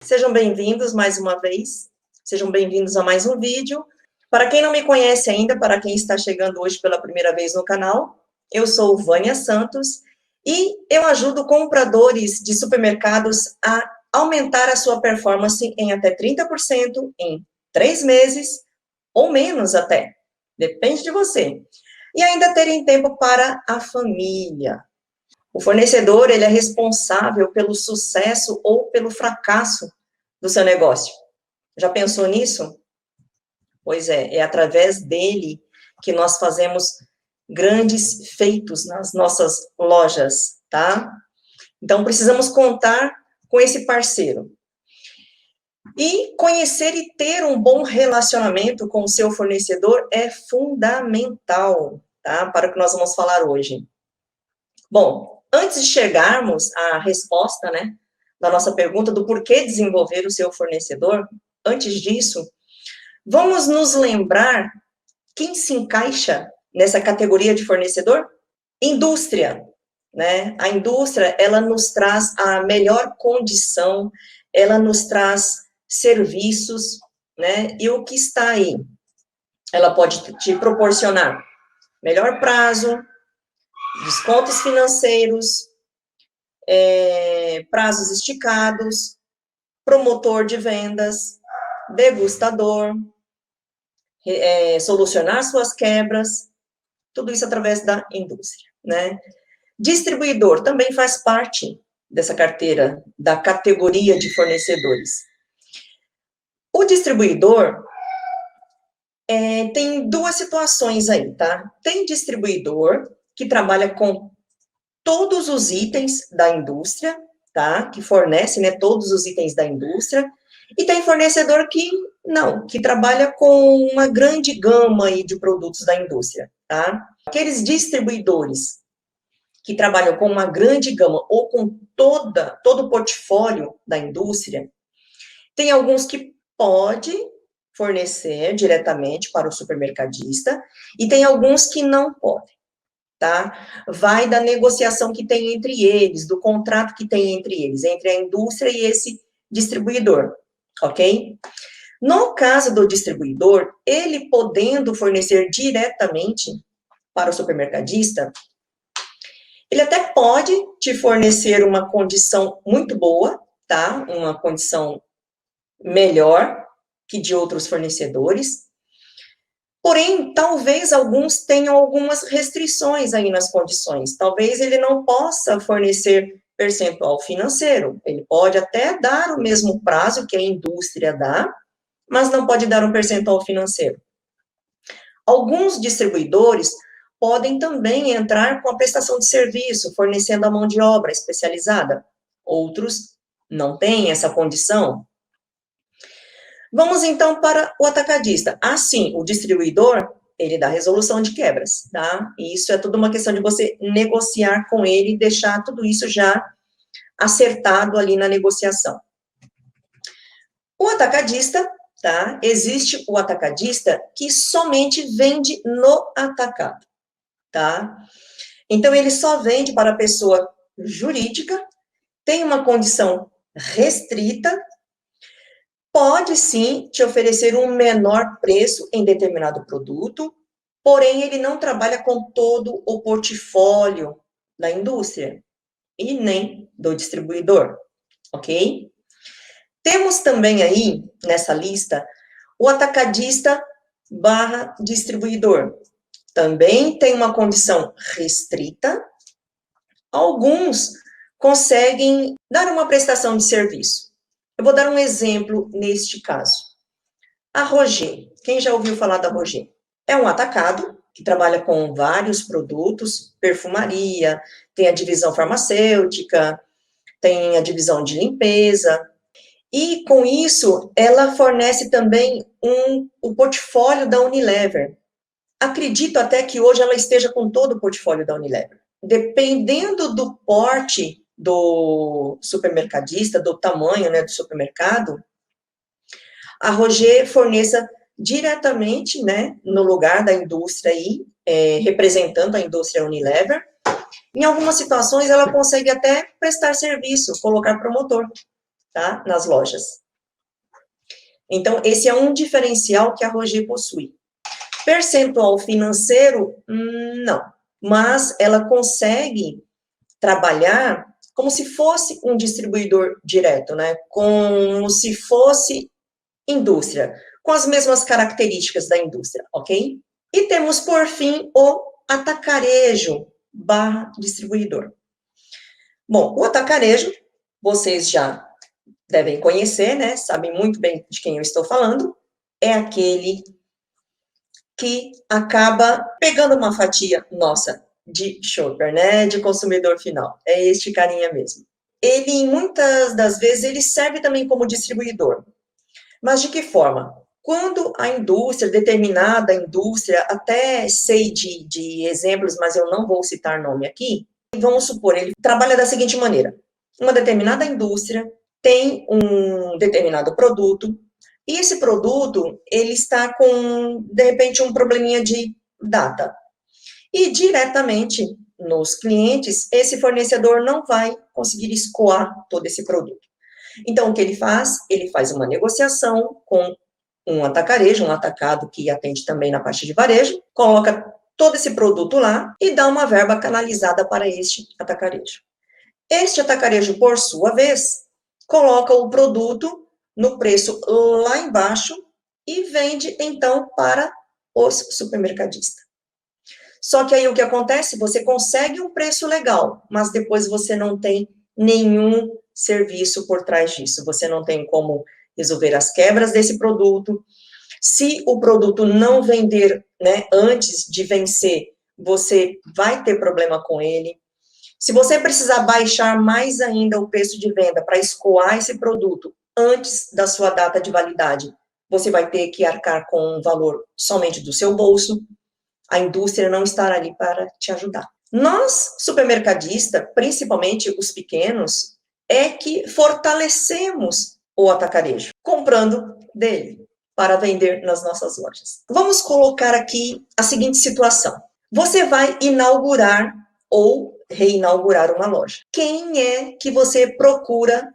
Sejam bem-vindos mais uma vez, sejam bem-vindos a mais um vídeo. Para quem não me conhece ainda, para quem está chegando hoje pela primeira vez no canal, eu sou Vânia Santos e eu ajudo compradores de supermercados a aumentar a sua performance em até 30% em 3 meses ou menos até, depende de você. E ainda terem tempo para a família. O fornecedor, ele é responsável pelo sucesso ou pelo fracasso do seu negócio. Já pensou nisso? Pois é através dele que nós fazemos grandes feitos nas nossas lojas, tá? Então, precisamos contar com esse parceiro. E conhecer e ter um bom relacionamento com o seu fornecedor é fundamental, tá? Para o que nós vamos falar hoje. Bom, antes de chegarmos à resposta, né, da nossa pergunta do porquê desenvolver o seu fornecedor, antes disso, vamos nos lembrar quem se encaixa nessa categoria de fornecedor? Indústria, né? A indústria, ela nos traz a melhor condição, ela nos traz serviços, né? E o que está aí? Ela pode te proporcionar melhor prazo, descontos financeiros, prazos esticados, promotor de vendas, degustador, solucionar suas quebras, tudo isso através da indústria, né? Distribuidor também faz parte dessa carteira, da categoria de fornecedores. O distribuidor tem duas situações aí, tá? Tem distribuidor que trabalha com todos os itens da indústria, tá? Que fornece, né, todos os itens da indústria, e tem fornecedor que não, que trabalha com uma grande gama aí de produtos da indústria, tá? Aqueles distribuidores que trabalham com uma grande gama ou com todo o portfólio da indústria, tem alguns que pode fornecer diretamente para o supermercadista e tem alguns que não podem, tá? Vai da negociação que tem entre eles, do contrato que tem entre eles, entre a indústria e esse distribuidor, ok? No caso do distribuidor, ele podendo fornecer diretamente para o supermercadista, ele até pode te fornecer uma condição muito boa, tá? Uma condição melhor que de outros fornecedores. Porém, talvez alguns tenham algumas restrições aí nas condições. Talvez ele não possa fornecer percentual financeiro. Ele pode até dar o mesmo prazo que a indústria dá, mas não pode dar um percentual financeiro. Alguns distribuidores podem também entrar com a prestação de serviço, fornecendo a mão de obra especializada. Outros não têm essa condição. Vamos, então, para o atacadista. Assim, o distribuidor, ele dá resolução de quebras, tá? E isso é tudo uma questão de você negociar com ele e deixar tudo isso já acertado ali na negociação. O atacadista, tá? Existe o atacadista que somente vende no atacado, tá? Então, ele só vende para a pessoa jurídica, tem uma condição restrita, pode sim te oferecer um menor preço em determinado produto, porém ele não trabalha com todo o portfólio da indústria e nem do distribuidor, ok? Temos também aí, nessa lista, o atacadista barra distribuidor. Também tem uma condição restrita. Alguns conseguem dar uma prestação de serviço. Eu vou dar um exemplo neste caso. A Roger, quem já ouviu falar da Roger? É um atacado que trabalha com vários produtos, perfumaria, tem a divisão farmacêutica, tem a divisão de limpeza, e com isso ela fornece também o portfólio da Unilever. Acredito até que hoje ela esteja com todo o portfólio da Unilever. Dependendo do porte do supermercadista, do tamanho, né, do supermercado, a Roger forneça diretamente, né, no lugar da indústria aí, representando a indústria Unilever. Em algumas situações, ela consegue até prestar serviço, colocar promotor, tá? Nas lojas. Então, esse é um diferencial que a Roger possui. Percentual financeiro, não. Mas ela consegue trabalhar como se fosse um distribuidor direto, né? Como se fosse indústria, com as mesmas características da indústria, ok? E temos, por fim, o atacarejo barra distribuidor. Bom, o atacarejo, vocês já devem conhecer, né? Sabem muito bem de quem eu estou falando. É aquele que acaba pegando uma fatia nossa de shopper, né? De consumidor final. É este carinha mesmo. Ele, muitas das vezes, ele serve também como distribuidor. Mas de que forma? Quando a indústria, determinada indústria, até sei de exemplos, mas eu não vou citar nome aqui, vamos supor, ele trabalha da seguinte maneira: uma determinada indústria tem um determinado produto, e esse produto, ele está com, de repente, um probleminha de data. E diretamente nos clientes, esse fornecedor não vai conseguir escoar todo esse produto. Então, o que ele faz? Ele faz uma negociação com um atacarejo, um atacado que atende também na parte de varejo, coloca todo esse produto lá e dá uma verba canalizada para este atacarejo. Este atacarejo, por sua vez, coloca o produto no preço lá embaixo e vende, então, para os supermercadistas. Só que aí o que acontece? Você consegue um preço legal, mas depois você não tem nenhum serviço por trás disso. Você não tem como resolver as quebras desse produto. Se o produto não vender, né, antes de vencer, você vai ter problema com ele. Se você precisar baixar mais ainda o preço de venda para escoar esse produto antes da sua data de validade, você vai ter que arcar com um valor somente do seu bolso. A indústria não estará ali para te ajudar. Nós, supermercadistas, principalmente os pequenos, é que fortalecemos o atacarejo, comprando dele para vender nas nossas lojas. Vamos colocar aqui a seguinte situação. Você vai inaugurar ou reinaugurar uma loja. Quem é que você procura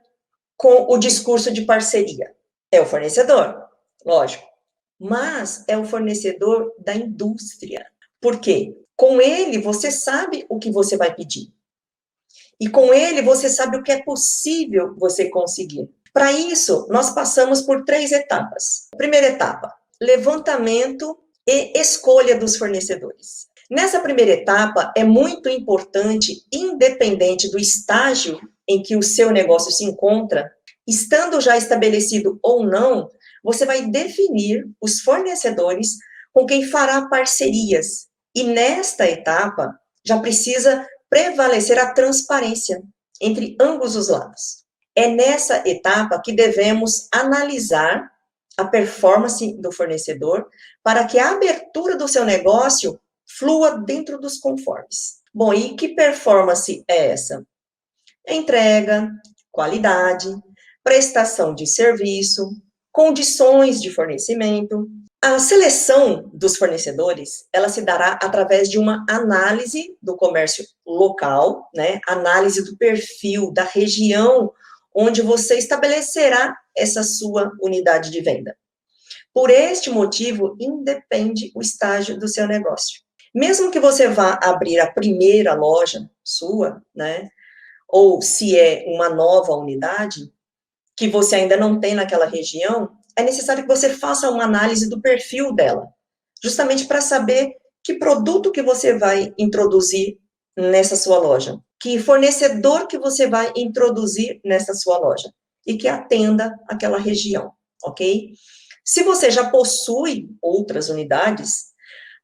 com o discurso de parceria? É o fornecedor, lógico. Mas é o fornecedor da indústria. Por quê? Com ele, você sabe o que você vai pedir. E com ele, você sabe o que é possível você conseguir. Para isso, nós passamos por 3 etapas. Primeira etapa, levantamento e escolha dos fornecedores. Nessa primeira etapa, é muito importante, independente do estágio em que o seu negócio se encontra, estando já estabelecido ou não, você vai definir os fornecedores com quem fará parcerias. E nesta etapa, já precisa prevalecer a transparência entre ambos os lados. É nessa etapa que devemos analisar a performance do fornecedor para que a abertura do seu negócio flua dentro dos conformes. Bom, e que performance é essa? Entrega, qualidade, prestação de serviço, condições de fornecimento. A seleção dos fornecedores, ela se dará através de uma análise do comércio local, né? Análise do perfil, da região onde você estabelecerá essa sua unidade de venda. Por este motivo, independe o estágio do seu negócio. Mesmo que você vá abrir a primeira loja sua, né? Ou se é uma nova unidade, que você ainda não tem naquela região, é necessário que você faça uma análise do perfil dela, justamente para saber que produto que você vai introduzir nessa sua loja, que fornecedor que você vai introduzir nessa sua loja, e que atenda aquela região, ok? Se você já possui outras unidades,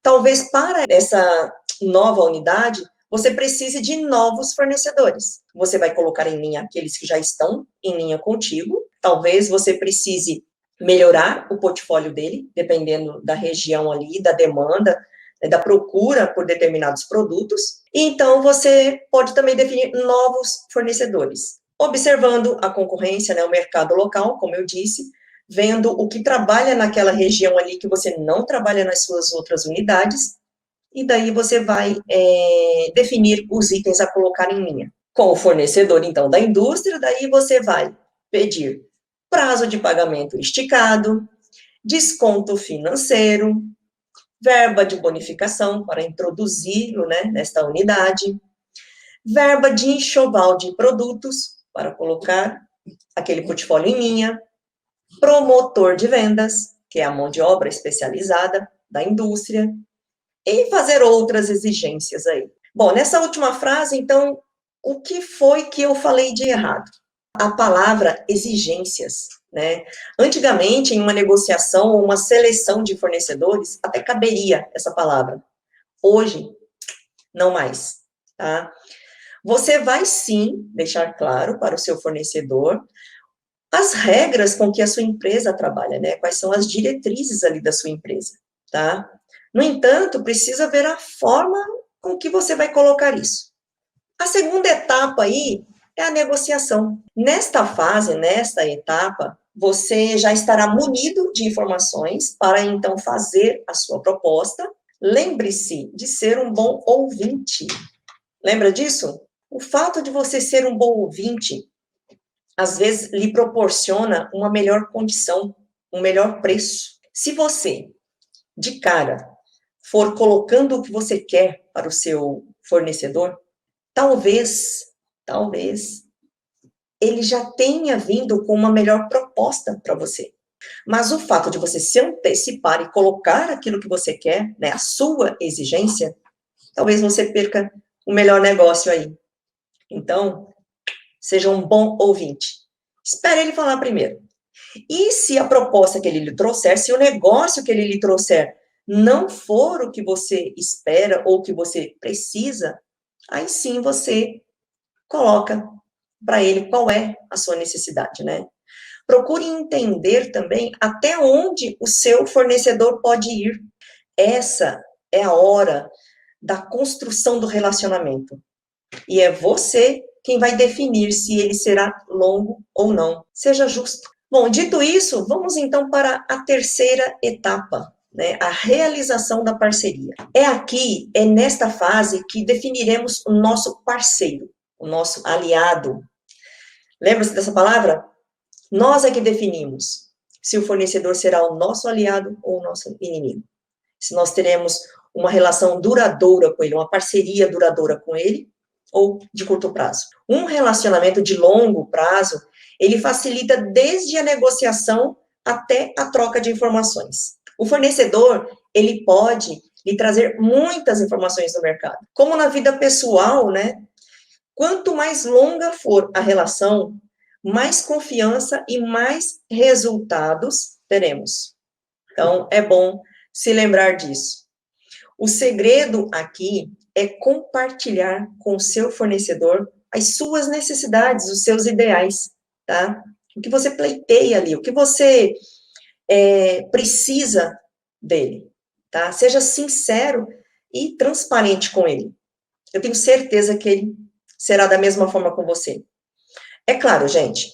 talvez para essa nova unidade, você precise de novos fornecedores. Você vai colocar em linha aqueles que já estão em linha contigo. Talvez você precise melhorar o portfólio dele, dependendo da região ali, da demanda, da procura por determinados produtos. E então, você pode também definir novos fornecedores, observando a concorrência, né, o mercado local, como eu disse, vendo o que trabalha naquela região ali que você não trabalha nas suas outras unidades, e daí você vai definir os itens a colocar em linha. Com o fornecedor, então, da indústria, daí você vai pedir prazo de pagamento esticado, desconto financeiro, verba de bonificação para introduzi-lo, né, nesta unidade, verba de enxoval de produtos para colocar aquele portfólio em linha, promotor de vendas, que é a mão de obra especializada da indústria, e fazer outras exigências aí. Bom, nessa última frase, então, o que foi que eu falei de errado? A palavra exigências, né? Antigamente, em uma negociação ou uma seleção de fornecedores, até caberia essa palavra. Hoje, não mais, tá? Você vai sim deixar claro para o seu fornecedor as regras com que a sua empresa trabalha, né? Quais são as diretrizes ali da sua empresa, tá? No entanto, precisa ver a forma com que você vai colocar isso. A segunda etapa aí é a negociação. Nesta fase, nesta etapa, você já estará munido de informações para então fazer a sua proposta. Lembre-se de ser um bom ouvinte. Lembra disso? O fato de você ser um bom ouvinte, às vezes, lhe proporciona uma melhor condição, um melhor preço. Se você, de cara, for colocando o que você quer para o seu fornecedor, talvez, ele já tenha vindo com uma melhor proposta para você. Mas o fato de você se antecipar e colocar aquilo que você quer, né, a sua exigência, talvez você perca o melhor negócio aí. Então, seja um bom ouvinte. Espere ele falar primeiro. E se a proposta que ele lhe trouxer, se o negócio que ele lhe trouxer não for o que você espera ou que você precisa, aí sim você coloca para ele qual é a sua necessidade, né? Procure entender também até onde o seu fornecedor pode ir. Essa é a hora da construção do relacionamento. E é você quem vai definir se ele será longo ou não. Seja justo. Bom, dito isso, vamos então para a terceira etapa, né? A realização da parceria. É nesta fase que definiremos o nosso parceiro, o nosso aliado. Lembra-se dessa palavra? Nós é que definimos se o fornecedor será o nosso aliado ou o nosso inimigo. Se nós teremos uma relação duradoura com ele, uma parceria duradoura com ele, ou de curto prazo. Um relacionamento de longo prazo, ele facilita desde a negociação até a troca de informações. O fornecedor, ele pode lhe trazer muitas informações do mercado. Como na vida pessoal, né? Quanto mais longa for a relação, mais confiança e mais resultados teremos. Então, é bom se lembrar disso. O segredo aqui é compartilhar com o seu fornecedor as suas necessidades, os seus ideais, tá? O que você pleiteia ali, o que você precisa dele, tá? Seja sincero e transparente com ele. Eu tenho certeza que ele será da mesma forma com você. É claro, gente,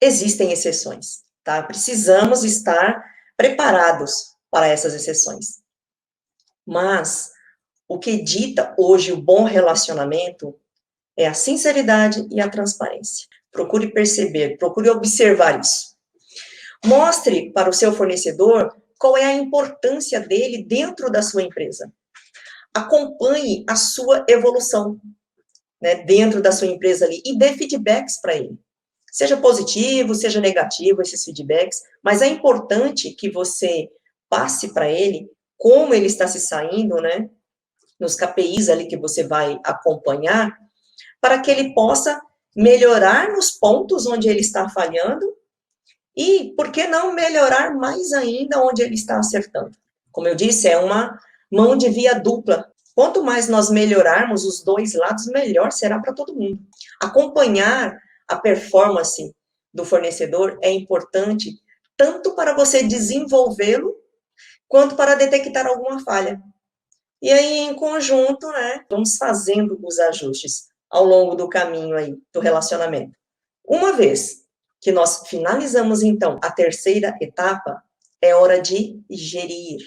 existem exceções, tá? Precisamos estar preparados para essas exceções. Mas o que dita hoje o bom relacionamento é a sinceridade e a transparência. Procure perceber, procure observar isso. Mostre para o seu fornecedor qual é a importância dele dentro da sua empresa. Acompanhe a sua evolução, né, dentro da sua empresa ali e dê feedbacks para ele. Seja positivo, seja negativo esses feedbacks, mas é importante que você passe para ele como ele está se saindo, né, nos KPIs ali que você vai acompanhar, para que ele possa melhorar nos pontos onde ele está falhando e, por que não, melhorar mais ainda onde ele está acertando. Como eu disse, é uma mão de via dupla. Quanto mais nós melhorarmos os dois lados, melhor será para todo mundo. Acompanhar a performance do fornecedor é importante, tanto para você desenvolvê-lo, quanto para detectar alguma falha. E aí, em conjunto, né, vamos fazendo os ajustes ao longo do caminho aí, do relacionamento. Uma vez que nós finalizamos, então, a terceira etapa, é hora de gerir.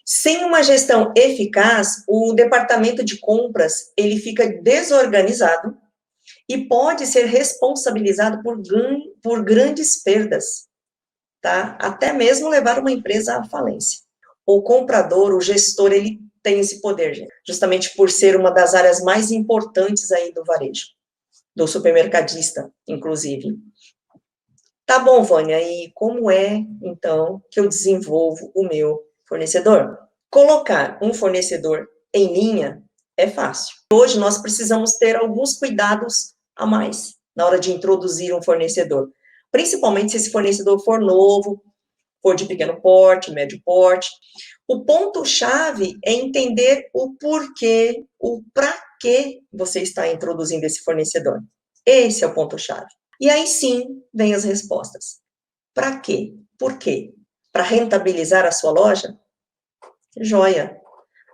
Sem uma gestão eficaz, o departamento de compras, ele fica desorganizado e pode ser responsabilizado por grandes perdas, tá? Até mesmo levar uma empresa à falência. O comprador, o gestor, ele tem esse poder, gente, justamente por ser uma das áreas mais importantes aí do varejo, do supermercadista, inclusive. Tá bom, Vânia, e como é, então, que eu desenvolvo o meu fornecedor? Colocar um fornecedor em linha é fácil. Hoje nós precisamos ter alguns cuidados a mais na hora de introduzir um fornecedor, principalmente se esse fornecedor for novo, for de pequeno porte, médio porte. O ponto-chave é entender o porquê, o para que você está introduzindo esse fornecedor. Esse é o ponto-chave. E aí sim, vem as respostas. Para quê? Por quê? Para rentabilizar a sua loja? Joia.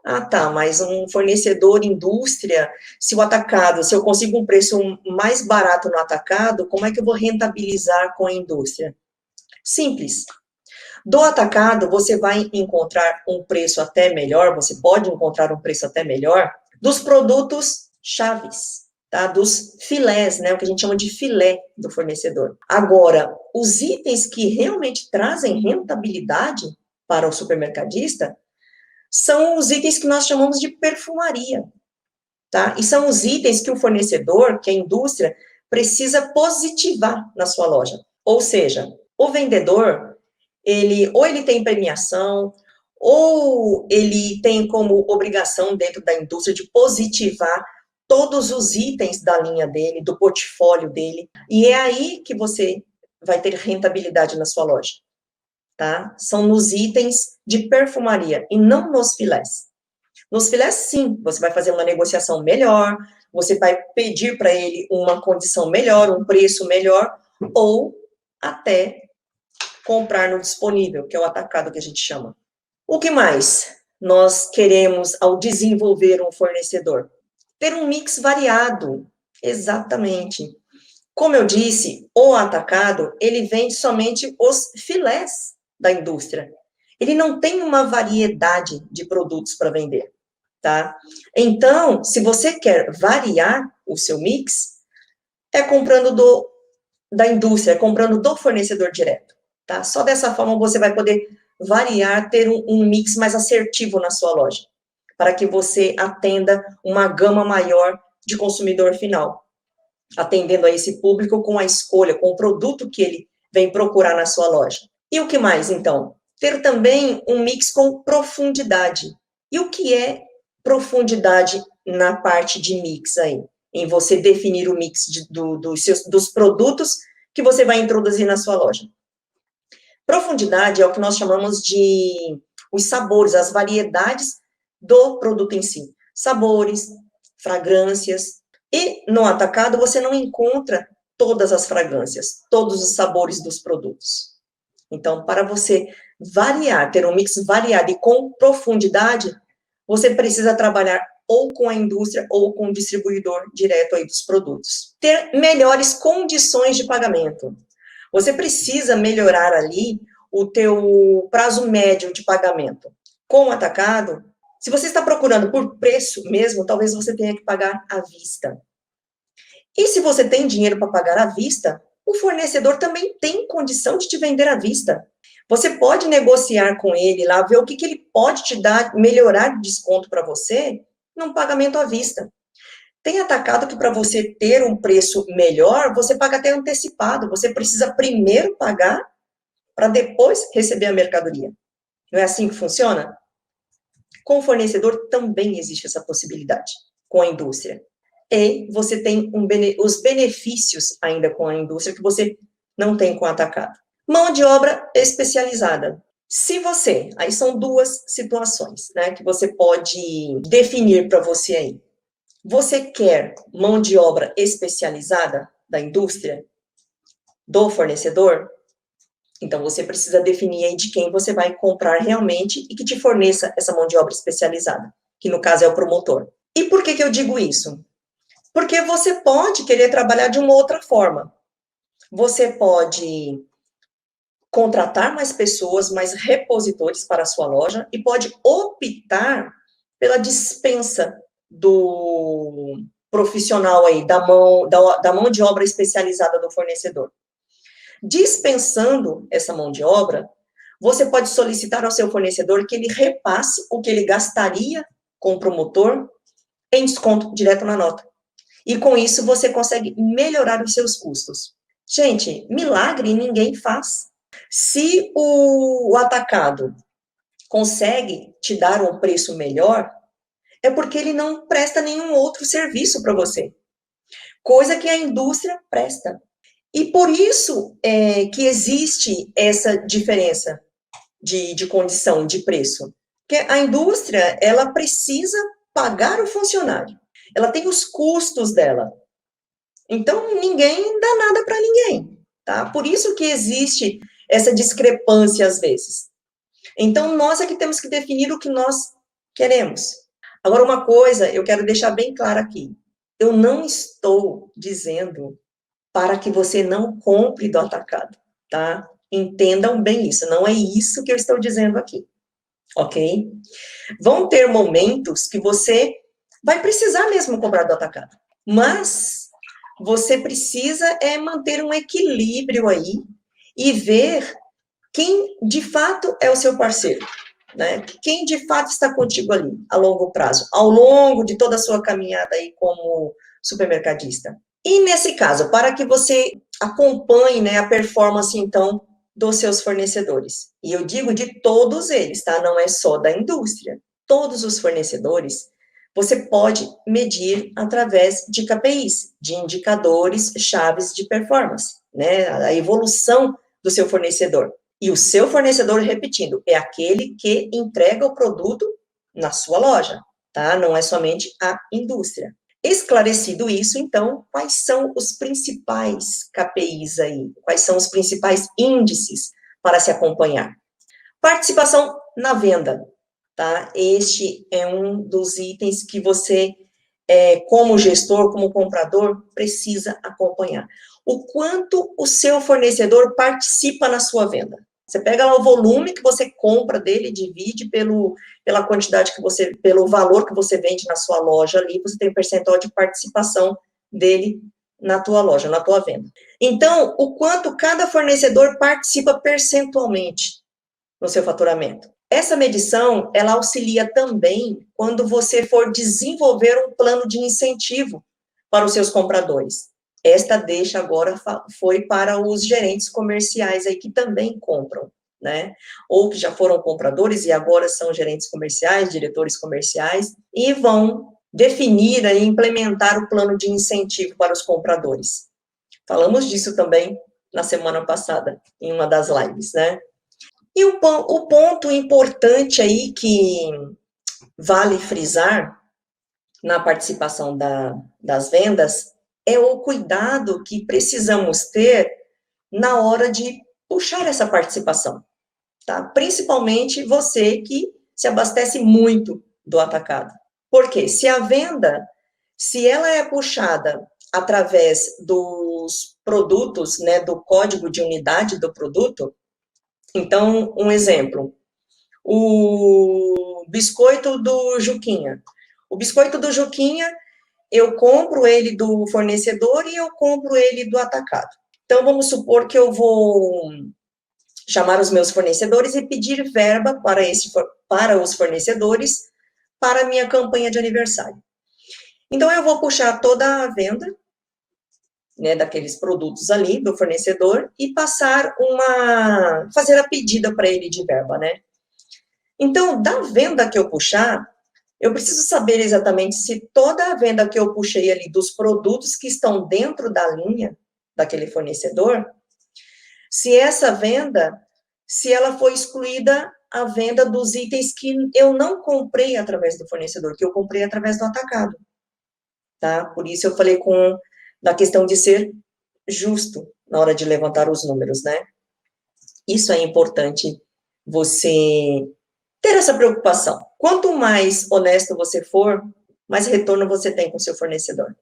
Ah, tá, mas um fornecedor, indústria, se eu consigo um preço mais barato no atacado, como é que eu vou rentabilizar com a indústria? Simples. Do atacado, você vai encontrar um preço até melhor, você pode encontrar um preço até melhor dos produtos chaves, tá? Dos filés, né? O que a gente chama de filé do fornecedor. Agora, os itens que realmente trazem rentabilidade para o supermercadista são os itens que nós chamamos de perfumaria, tá? E são os itens que o fornecedor, que a indústria, precisa positivar na sua loja. Ou seja, o vendedor, ele tem premiação, ou ele tem como obrigação dentro da indústria de positivar todos os itens da linha dele, do portfólio dele, e é aí que você vai ter rentabilidade na sua loja, tá? São nos itens de perfumaria e não nos filés. Nos filés, sim, você vai fazer uma negociação melhor, você vai pedir para ele uma condição melhor, um preço melhor, ou até comprar no disponível, que é o atacado que a gente chama. O que mais nós queremos ao desenvolver um fornecedor? Ter um mix variado, exatamente. Como eu disse, o atacado, ele vende somente os filés da indústria. Ele não tem uma variedade de produtos para vender, tá? Então, se você quer variar o seu mix, é comprando da indústria, é comprando do fornecedor direto, tá? Só dessa forma você vai poder variar, ter um mix mais assertivo na sua loja, para que você atenda uma gama maior de consumidor final, atendendo a esse público com a escolha, com o produto que ele vem procurar na sua loja. E o que mais, então? Ter também um mix com profundidade. E o que é profundidade na parte de mix aí? Em você definir o mix dos produtos que você vai introduzir na sua loja. Profundidade é o que nós chamamos de os sabores, as variedades do produto em si. Sabores, fragrâncias. E no atacado você não encontra todas as fragrâncias, todos os sabores dos produtos. Então, para você variar, ter um mix variado e com profundidade, você precisa trabalhar ou com a indústria ou com o distribuidor direto aí dos produtos. Ter melhores condições de pagamento. Você precisa melhorar ali o teu prazo médio de pagamento. Com o atacado, se você está procurando por preço mesmo, talvez você tenha que pagar à vista. E se você tem dinheiro para pagar à vista, o fornecedor também tem condição de te vender à vista. Você pode negociar com ele lá, ver o que ele pode te dar, melhorar desconto para você num pagamento à vista. Tem atacado que para você ter um preço melhor, você paga até antecipado. Você precisa primeiro pagar para depois receber a mercadoria. Não é assim que funciona? Com o fornecedor também existe essa possibilidade, com a indústria. E você tem os benefícios ainda com a indústria que você não tem com o atacado. Mão de obra especializada. Se você, aí são duas situações, né, que você pode definir para você aí. Você quer mão de obra especializada da indústria, do fornecedor? Então, você precisa definir aí de quem você vai comprar realmente e que te forneça essa mão de obra especializada, que no caso é o promotor. E por que eu digo isso? Porque você pode querer trabalhar de uma outra forma. Você pode contratar mais pessoas, mais repositores para a sua loja e pode optar pela dispensa do profissional aí, da mão de obra especializada do fornecedor. Dispensando essa mão de obra, você pode solicitar ao seu fornecedor que ele repasse o que ele gastaria com o promotor em desconto direto na nota. E com isso você consegue melhorar os seus custos. Gente, milagre ninguém faz. Se o atacado consegue te dar um preço melhor, é porque ele não presta nenhum outro serviço para você. Coisa que a indústria presta. E por isso que existe essa diferença de condição, de preço. Porque a indústria, ela precisa pagar o funcionário. Ela tem os custos dela. Então, ninguém dá nada para ninguém, tá? Por isso que existe essa discrepância às vezes. Então, nós é que temos que definir o que nós queremos. Agora, uma coisa eu quero deixar bem claro aqui. Eu não estou dizendo para que você não compre do atacado, tá? Entendam bem isso, não é isso que eu estou dizendo aqui, ok? Vão ter momentos que você vai precisar mesmo comprar do atacado, mas você precisa manter um equilíbrio aí e ver quem de fato é o seu parceiro, né? Quem de fato está contigo ali a longo prazo, ao longo de toda a sua caminhada aí como supermercadista. E nesse caso, para que você acompanhe, né, a performance, então, dos seus fornecedores. E eu digo de todos eles, tá? Não é só da indústria. Todos os fornecedores, você pode medir através de KPIs, de indicadores chaves de performance, né? A evolução do seu fornecedor. E o seu fornecedor, repetindo, é aquele que entrega o produto na sua loja, tá? Não é somente a indústria. Esclarecido isso, então, quais são os principais KPIs aí? Quais são os principais índices para se acompanhar? Participação na venda, tá? Este é um dos itens que você, como gestor, como comprador, precisa acompanhar. O quanto o seu fornecedor participa na sua venda. Você pega lá o volume que você compra dele, divide pela quantidade que você, pelo valor que você vende na sua loja ali, você tem um percentual de participação dele na tua loja, na tua venda. Então, o quanto cada fornecedor participa percentualmente no seu faturamento. Essa medição, ela auxilia também quando você for desenvolver um plano de incentivo para os seus compradores. Esta deixa agora foi para os gerentes comerciais aí que também compram, né? Ou que já foram compradores e agora são gerentes comerciais, diretores comerciais, e vão definir e implementar o plano de incentivo para os compradores. Falamos disso também na semana passada, em uma das lives, né? E o ponto importante aí que vale frisar na participação das vendas é o cuidado que precisamos ter na hora de puxar essa participação, tá? Principalmente você que se abastece muito do atacado. Porque se a venda, se ela é puxada através dos produtos, né, do código de unidade do produto, então, um exemplo, o biscoito do Juquinha. O biscoito do Juquinha, eu compro ele do fornecedor e eu compro ele do atacado. Então, vamos supor que eu vou chamar os meus fornecedores e pedir verba para os fornecedores para a minha campanha de aniversário. Então, eu vou puxar toda a venda, né, daqueles produtos ali do fornecedor e fazer a pedida para ele de verba, né? Então, da venda que eu puxar, eu preciso saber exatamente se toda a venda que eu puxei ali dos produtos que estão dentro da linha daquele fornecedor, se essa venda, se ela foi excluída a venda dos itens que eu não comprei através do fornecedor, que eu comprei através do atacado, tá? Por isso eu falei da questão de ser justo na hora de levantar os números, né? Isso é importante você ter essa preocupação. Quanto mais honesto você for, mais retorno você tem com o seu fornecedor.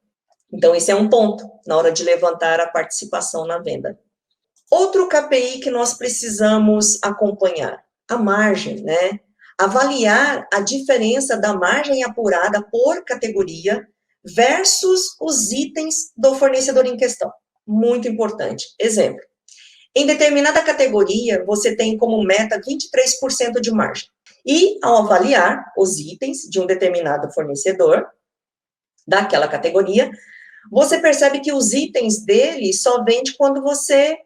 Então, esse é um ponto na hora de levantar a participação na venda. Outro KPI que nós precisamos acompanhar, a margem, né? Avaliar a diferença da margem apurada por categoria versus os itens do fornecedor em questão. Muito importante. Exemplo, em determinada categoria, você tem como meta 23% de margem. E, ao avaliar os itens de um determinado fornecedor, daquela categoria, você percebe que os itens dele só vende quando você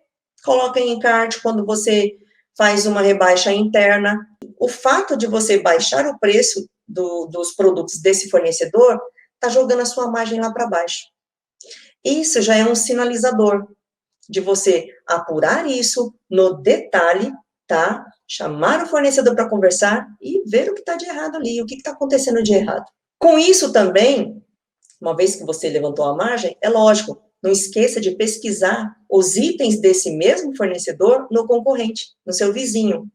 coloca em encarte, quando você faz uma rebaixa interna. O fato de você baixar o preço dos produtos desse fornecedor está jogando a sua margem lá para baixo. Isso já é um sinalizador de você apurar isso no detalhe, tá? Chamar o fornecedor para conversar e ver o que está de errado ali, o que está acontecendo de errado. Com isso também, uma vez que você levantou a margem, é lógico, não esqueça de pesquisar os itens desse mesmo fornecedor no concorrente, no seu vizinho.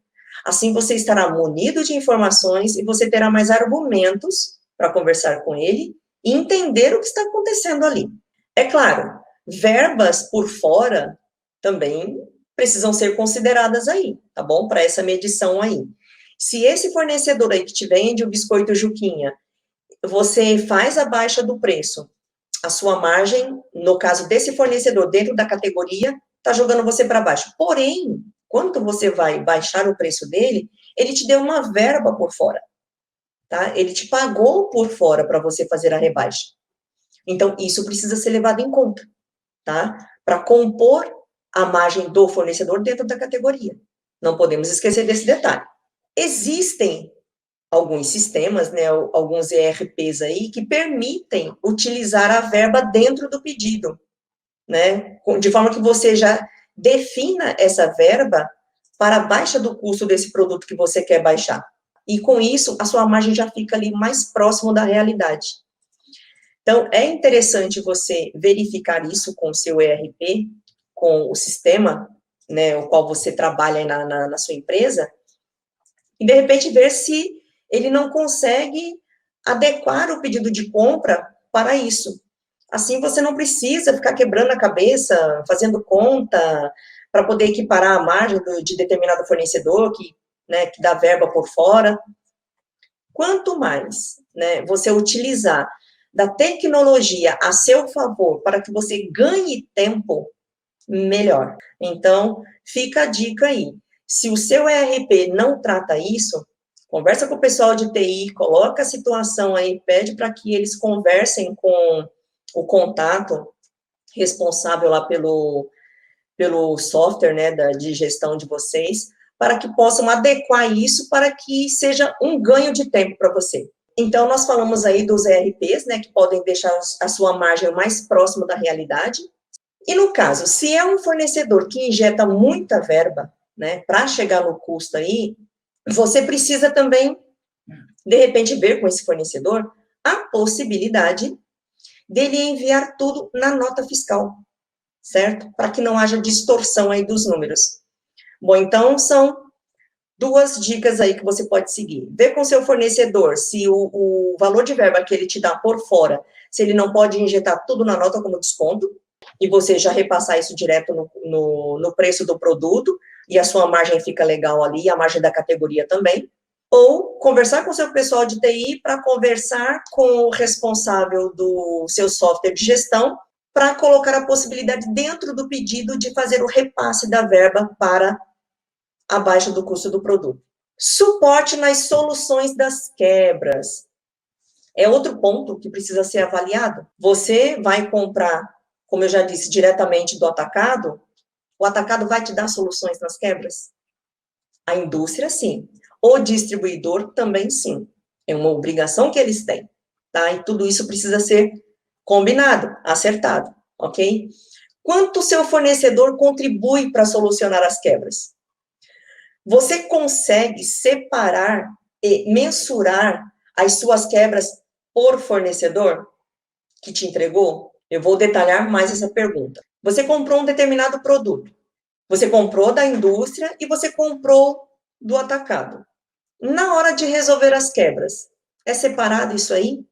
Assim você estará munido de informações e você terá mais argumentos para conversar com ele e entender o que está acontecendo ali. É claro, verbas por fora também precisam ser consideradas aí, tá bom? Para essa medição aí. Se esse fornecedor aí que te vende o biscoito Juquinha, você faz a baixa do preço, a sua margem, no caso desse fornecedor, dentro da categoria, está jogando você para baixo. Porém, quando você vai baixar o preço dele, ele te deu uma verba por fora, tá? Ele te pagou por fora para você fazer a rebaixa. Então, isso precisa ser levado em conta, tá? Para compor a margem do fornecedor dentro da categoria. Não podemos esquecer desse detalhe. Existem alguns sistemas, né, alguns ERPs aí, que permitem utilizar a verba dentro do pedido, né, de forma que você já defina essa verba para a baixa do custo desse produto que você quer baixar. E com isso, a sua margem já fica ali mais próximo da realidade. Então, é interessante você verificar isso com o seu ERP, com o sistema, né, o qual você trabalha na sua empresa, e de repente ver se ele não consegue adequar o pedido de compra para isso. Assim, você não precisa ficar quebrando a cabeça, fazendo conta, para poder equiparar a margem de determinado fornecedor, que dá verba por fora. Quanto mais, né, você utilizar da tecnologia a seu favor para que você ganhe tempo, melhor. Então, fica a dica aí. Se o seu ERP não trata isso, conversa com o pessoal de TI, coloca a situação aí, pede para que eles conversem com o contato responsável lá pelo software, né, de gestão de vocês, para que possam adequar isso para que seja um ganho de tempo para você. Então, nós falamos aí dos ERPs, né, que podem deixar a sua margem mais próxima da realidade. E no caso, se é um fornecedor que injeta muita verba, né, para chegar no custo aí, você precisa também, de repente, ver com esse fornecedor a possibilidade dele enviar tudo na nota fiscal, certo? Para que não haja distorção aí dos números. Bom, então, são duas dicas aí que você pode seguir. Ver com seu fornecedor se o valor de verba que ele te dá por fora, se ele não pode injetar tudo na nota como desconto, e você já repassar isso direto no preço do produto, e a sua margem fica legal ali, a margem da categoria também. Ou conversar com o seu pessoal de TI para conversar com o responsável do seu software de gestão para colocar a possibilidade dentro do pedido de fazer o repasse da verba para abaixo do custo do produto. Suporte nas soluções das quebras. É outro ponto que precisa ser avaliado. Você vai comprar, como eu já disse, diretamente do atacado, o atacado vai te dar soluções nas quebras? A indústria, sim. O distribuidor também, sim. É uma obrigação que eles têm, tá? E tudo isso precisa ser combinado, acertado, ok? Quanto o seu fornecedor contribui para solucionar as quebras? Você consegue separar e mensurar as suas quebras por fornecedor que te entregou? Eu vou detalhar mais essa pergunta. Você comprou um determinado produto. Você comprou da indústria e você comprou do atacado. Na hora de resolver as quebras, é separado isso aí?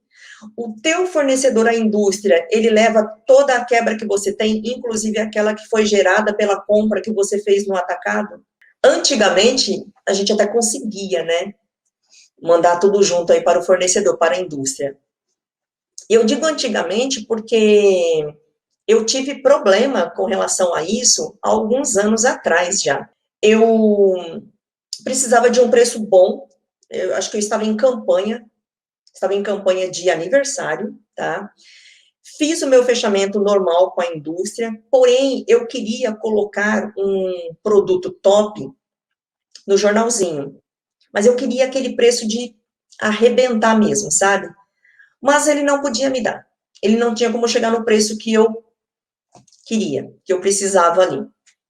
O teu fornecedor, a indústria, ele leva toda a quebra que você tem, inclusive aquela que foi gerada pela compra que você fez no atacado? Antigamente, a gente até conseguia, né, mandar tudo junto aí para o fornecedor, para a indústria. Eu digo antigamente porque eu tive problema com relação a isso há alguns anos atrás já. Eu precisava de um preço bom, eu acho que eu estava em campanha de aniversário, tá? Fiz o meu fechamento normal com a indústria, porém, eu queria colocar um produto top no jornalzinho, mas eu queria aquele preço de arrebentar mesmo, sabe? Mas ele não podia me dar. Ele não tinha como chegar no preço que eu queria, que eu precisava ali.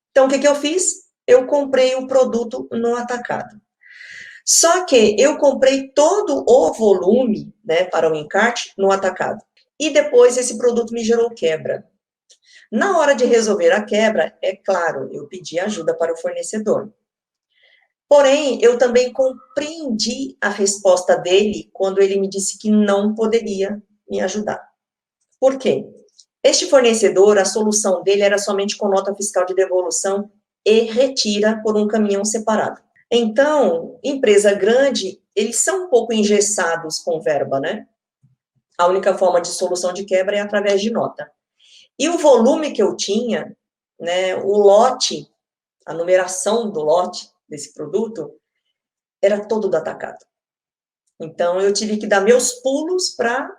Então, o que eu fiz? Eu comprei o produto no atacado. Só que eu comprei todo o volume, né, para o encarte no atacado. E depois esse produto me gerou quebra. Na hora de resolver a quebra, é claro, eu pedi ajuda para o fornecedor. Porém, eu também compreendi a resposta dele quando ele me disse que não poderia me ajudar. Por quê? Este fornecedor, a solução dele era somente com nota fiscal de devolução e retira por um caminhão separado. Então, empresa grande, eles são um pouco engessados com verba, né? A única forma de solução de quebra é através de nota. E o volume que eu tinha, né, o lote, a numeração do lote desse produto, era todo do atacado. Então, eu tive que dar meus pulos para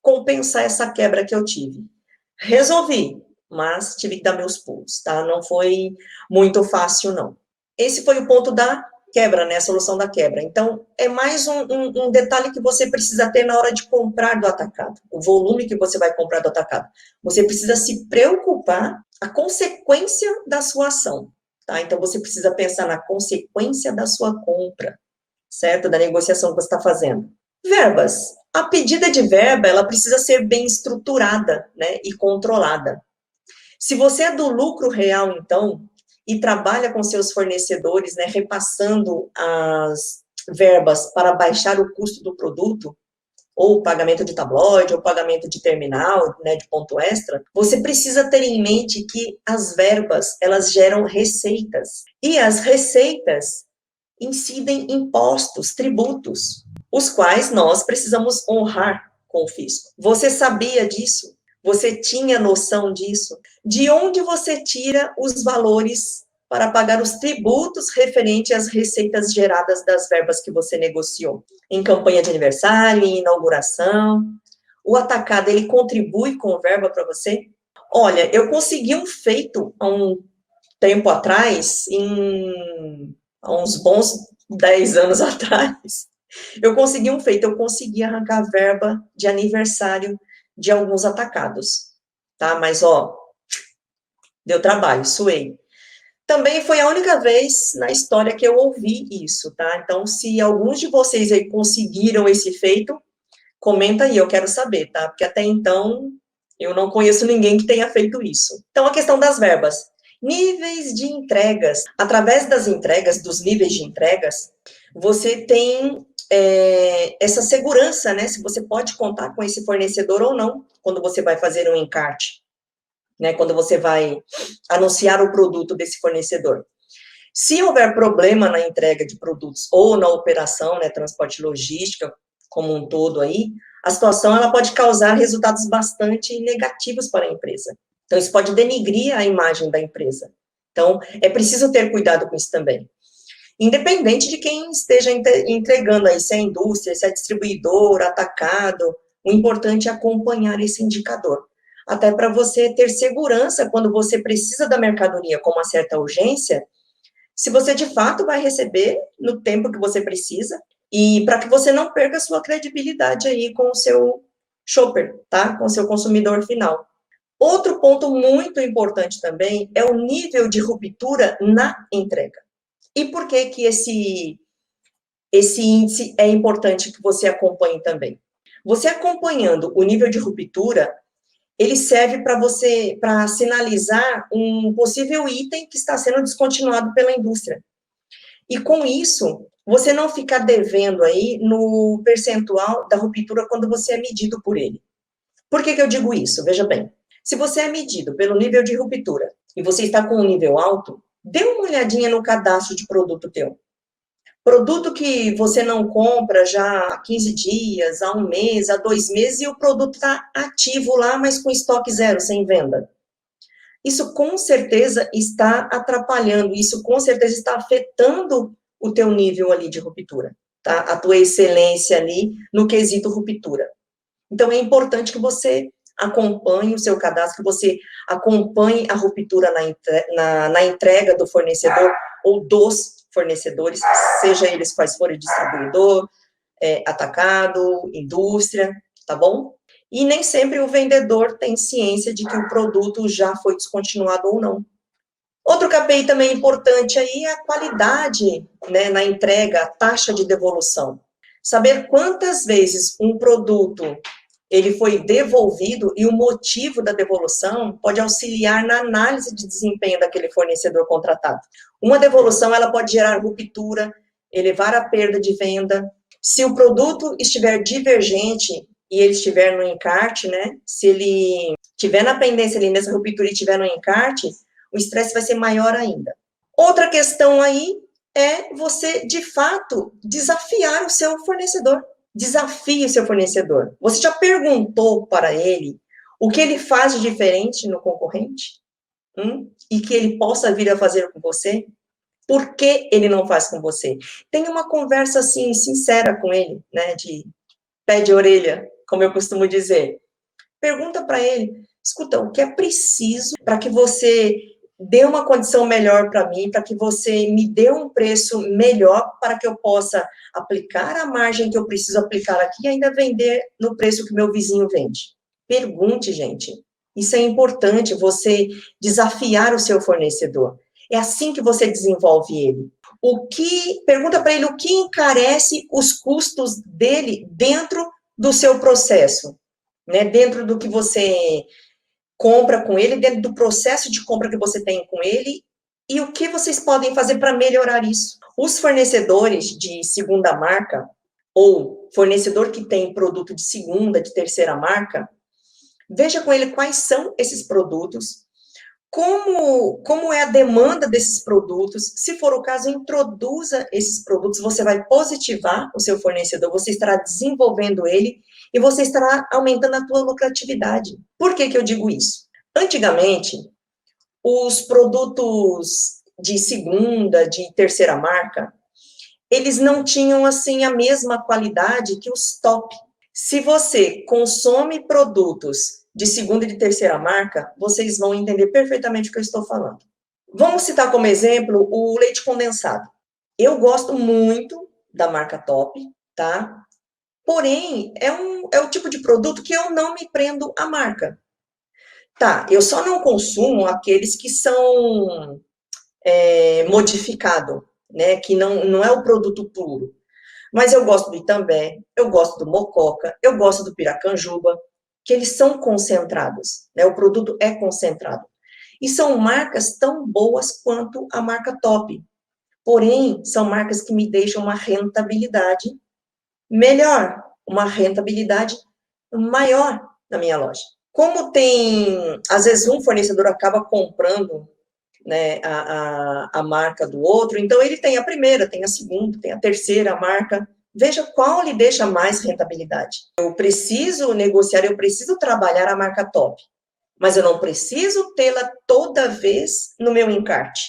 compensar essa quebra que eu tive. Resolvi, mas tive que dar meus pulos, tá? Não foi muito fácil, não. Esse foi o ponto da quebra, né? A solução da quebra. Então, é mais um detalhe que você precisa ter na hora de comprar do atacado. O volume que você vai comprar do atacado. Você precisa se preocupar a consequência da sua ação, tá? Então, você precisa pensar na consequência da sua compra, certo? Da negociação que você está fazendo. Verbas. A pedida de verba, ela precisa ser bem estruturada, né, e controlada. Se você é do lucro real, então, e trabalha com seus fornecedores, né, repassando as verbas para baixar o custo do produto, ou pagamento de tabloide, ou pagamento de terminal, né, de ponto extra, você precisa ter em mente que as verbas, elas geram receitas. E as receitas incidem impostos, tributos, os quais nós precisamos honrar com o fisco. Você sabia disso? Você tinha noção disso? De onde você tira os valores para pagar os tributos referentes às receitas geradas das verbas que você negociou? Em campanha de aniversário, em inauguração? O atacado, ele contribui com verba para você? Olha, eu consegui um feito há um tempo atrás, há uns bons 10 anos atrás, eu consegui um feito, eu consegui arrancar verba de aniversário de alguns atacados, tá? Mas, ó, deu trabalho, suei. Também foi a única vez na história que eu ouvi isso, tá? Então, se alguns de vocês aí conseguiram esse feito, comenta aí, eu quero saber, tá? Porque até então, eu não conheço ninguém que tenha feito isso. Então, a questão das verbas. Níveis de entregas. Através das entregas, dos níveis de entregas, você tem essa segurança, né? Se você pode contar com esse fornecedor ou não, quando você vai fazer um encarte, né? Quando você vai anunciar o produto desse fornecedor. Se houver problema na entrega de produtos ou na operação, né, transporte e logística como um todo aí, a situação ela pode causar resultados bastante negativos para a empresa. Então, isso pode denigrir a imagem da empresa. Então, é preciso ter cuidado com isso também. Independente de quem esteja entregando aí, se é indústria, se é distribuidor, atacado, o importante é acompanhar esse indicador. Até para você ter segurança quando você precisa da mercadoria com uma certa urgência, se você de fato vai receber no tempo que você precisa, e para que você não perca a sua credibilidade aí com o seu shopper, tá? Com o seu consumidor final. Outro ponto muito importante também é o nível de ruptura na entrega. E por que que esse índice é importante que você acompanhe também? Você acompanhando o nível de ruptura, ele serve para sinalizar um possível item que está sendo descontinuado pela indústria. E com isso, você não ficar devendo aí no percentual da ruptura quando você é medido por ele. Por que que eu digo isso? Veja bem, se você é medido pelo nível de ruptura e você está com um nível alto, dê uma olhadinha no cadastro de produto teu. Produto que você não compra já há 15 dias, há um mês, há 2 meses, e o produto está ativo lá, mas com estoque zero, sem venda. Isso com certeza está atrapalhando, isso com certeza está afetando o teu nível ali de ruptura, tá? A tua excelência ali no quesito ruptura. Então, é importante que você acompanhe o seu cadastro, que você acompanhe a ruptura na entrega do fornecedor ou dos fornecedores, seja eles quais forem, distribuidor, atacado, indústria, tá bom? E nem sempre o vendedor tem ciência de que o produto já foi descontinuado ou não. Outro KPI também importante aí é a qualidade, né, na entrega, a taxa de devolução. Saber quantas vezes um produto ele foi devolvido e o motivo da devolução pode auxiliar na análise de desempenho daquele fornecedor contratado. Uma devolução, ela pode gerar ruptura, elevar a perda de venda. Se o produto estiver divergente e ele estiver no encarte, né, se ele estiver na pendência ali nessa ruptura e estiver no encarte, o estresse vai ser maior ainda. Outra questão aí é você, de fato, desafiar o seu fornecedor. Desafie o seu fornecedor. Você já perguntou para ele o que ele faz de diferente no concorrente? E que ele possa vir a fazer com você? Por que ele não faz com você? Tenha uma conversa, assim, sincera com ele, né, de pé de orelha, como eu costumo dizer. Pergunta para ele, escuta, o que é preciso para que você dê uma condição melhor para mim, para que você me dê um preço melhor, para que eu possa aplicar a margem que eu preciso aplicar aqui e ainda vender no preço que meu vizinho vende. Pergunte, gente. Isso é importante, você desafiar o seu fornecedor. É assim que você desenvolve ele. Pergunta para ele o que encarece os custos dele dentro do seu processo, né? Dentro do que você compra com ele, dentro do processo de compra que você tem com ele, e o que vocês podem fazer para melhorar isso. Os fornecedores de segunda marca, ou fornecedor que tem produto de segunda, de terceira marca, veja com ele quais são esses produtos, como é a demanda desses produtos. Se for o caso, introduza esses produtos, você vai positivar o seu fornecedor, você estará desenvolvendo ele e você estará aumentando a tua lucratividade. Por que eu digo isso? Antigamente, os produtos de segunda, de terceira marca, eles não tinham, assim, a mesma qualidade que os top. Se você consome produtos de segunda e de terceira marca, vocês vão entender perfeitamente o que eu estou falando. Vamos citar como exemplo o leite condensado. Eu gosto muito da marca Top, tá? Porém, é o tipo de produto que eu não me prendo à marca. Tá, eu só não consumo aqueles que são modificados, né? Que não é o produto puro. Mas eu gosto do Itambé, eu gosto do Mococa, eu gosto do Piracanjuba, que eles são concentrados, né? O produto é concentrado. E são marcas tão boas quanto a marca Top. Porém, são marcas que me deixam uma rentabilidade melhor, uma rentabilidade maior na minha loja. Como tem, às vezes um fornecedor acaba comprando, né, a marca do outro, então ele tem a primeira, tem a segunda, tem a terceira marca, veja qual lhe deixa mais rentabilidade. Eu preciso negociar, eu preciso trabalhar a marca Top, mas eu não preciso tê-la toda vez no meu encarte.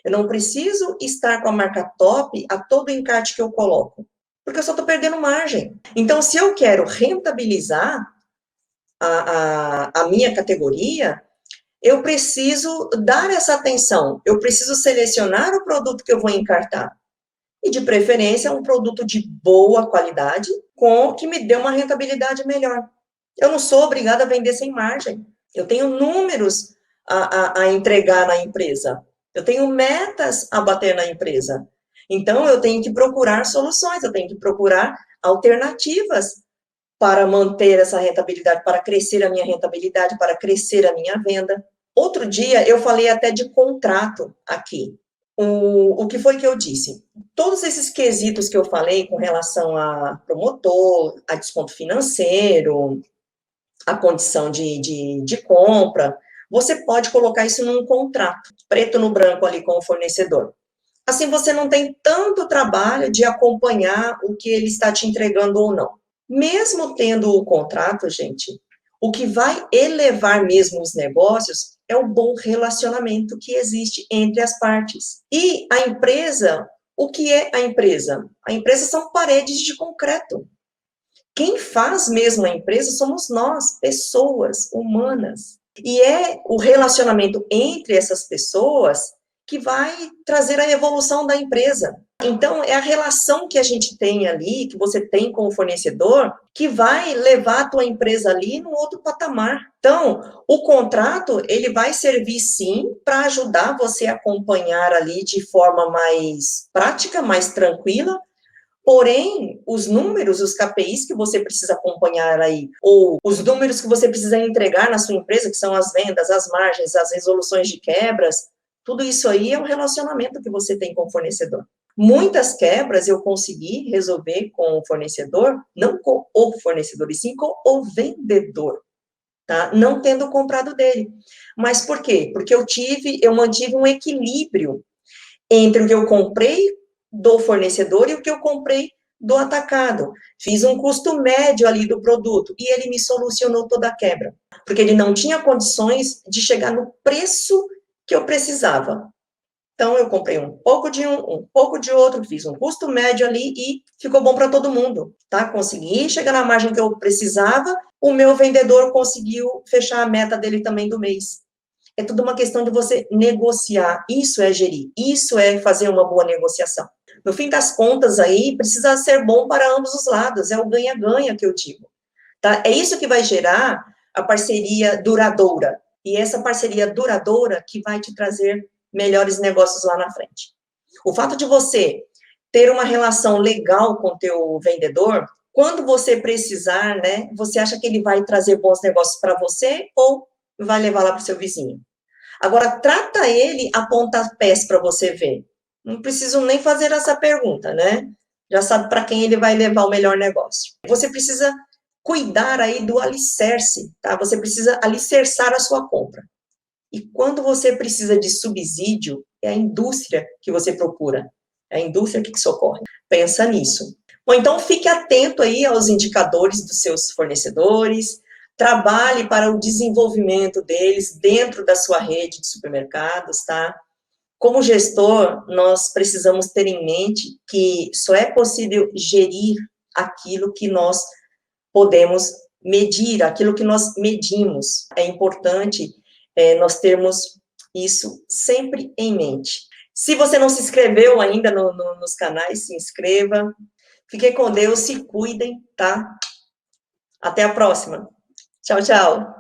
Eu não preciso estar com a marca Top a todo encarte que eu coloco, porque eu só estou perdendo margem. Então, se eu quero rentabilizar a minha categoria, eu preciso dar essa atenção, eu preciso selecionar o produto que eu vou encartar. E, de preferência, um produto de boa qualidade, que me dê uma rentabilidade melhor. Eu não sou obrigada a vender sem margem. Eu tenho números a entregar na empresa. Eu tenho metas a bater na empresa. Então, eu tenho que procurar soluções, eu tenho que procurar alternativas para manter essa rentabilidade, para crescer a minha rentabilidade, para crescer a minha venda. Outro dia, eu falei até de contrato aqui. O que foi que eu disse? Todos esses quesitos que eu falei com relação a promotor, a desconto financeiro, a condição de compra, você pode colocar isso num contrato, preto no branco ali com o fornecedor. Assim você não tem tanto trabalho de acompanhar o que ele está te entregando ou não. Mesmo tendo o contrato, gente, o que vai elevar mesmo os negócios é o bom relacionamento que existe entre as partes. E a empresa, o que é a empresa? A empresa são paredes de concreto. Quem faz mesmo a empresa somos nós, pessoas humanas. E é o relacionamento entre essas pessoas que vai trazer a evolução da empresa. Então, é a relação que a gente tem ali, que você tem com o fornecedor, que vai levar a tua empresa ali num outro patamar. Então, o contrato, ele vai servir, sim, para ajudar você a acompanhar ali de forma mais prática, mais tranquila. Porém, os números, os KPIs que você precisa acompanhar aí, ou os números que você precisa entregar na sua empresa, que são as vendas, as margens, as resoluções de quebras, tudo isso aí é um relacionamento que você tem com o fornecedor. Muitas quebras eu consegui resolver com o fornecedor, não com o fornecedor, e sim com o vendedor, tá? Não tendo comprado dele. Mas por quê? Porque eu mantive um equilíbrio entre o que eu comprei do fornecedor e o que eu comprei do atacado. Fiz um custo médio ali do produto e ele me solucionou toda a quebra, porque ele não tinha condições de chegar no preço que eu precisava. Então, eu comprei um pouco de um pouco de outro, fiz um custo médio ali e ficou bom para todo mundo, tá? Consegui chegar na margem que eu precisava, o meu vendedor conseguiu fechar a meta dele também do mês. É tudo uma questão de você negociar. Isso é gerir. Isso é fazer uma boa negociação. No fim das contas, aí, precisa ser bom para ambos os lados. É o ganha-ganha que eu digo. Tá? É isso que vai gerar a parceria duradoura. E essa parceria duradoura que vai te trazer melhores negócios lá na frente. O fato de você ter uma relação legal com o teu vendedor, quando você precisar, né, você acha que ele vai trazer bons negócios para você ou vai levar lá para o seu vizinho? Agora, trata ele a pontapés para você ver. Não preciso nem fazer essa pergunta, né? Já sabe para quem ele vai levar o melhor negócio. Você precisa cuidar aí do alicerce, tá? Você precisa alicerçar a sua compra. E quando você precisa de subsídio, é a indústria que você procura. É a indústria que socorre. Pensa nisso. Ou então, fique atento aí aos indicadores dos seus fornecedores, trabalhe para o desenvolvimento deles dentro da sua rede de supermercados, tá? Como gestor, nós precisamos ter em mente que só é possível gerir aquilo que nós podemos medir, aquilo que nós medimos. É importante nós termos isso sempre em mente. Se você não se inscreveu ainda nos canais, se inscreva. Fiquem com Deus, se cuidem, tá? Até a próxima. Tchau, tchau.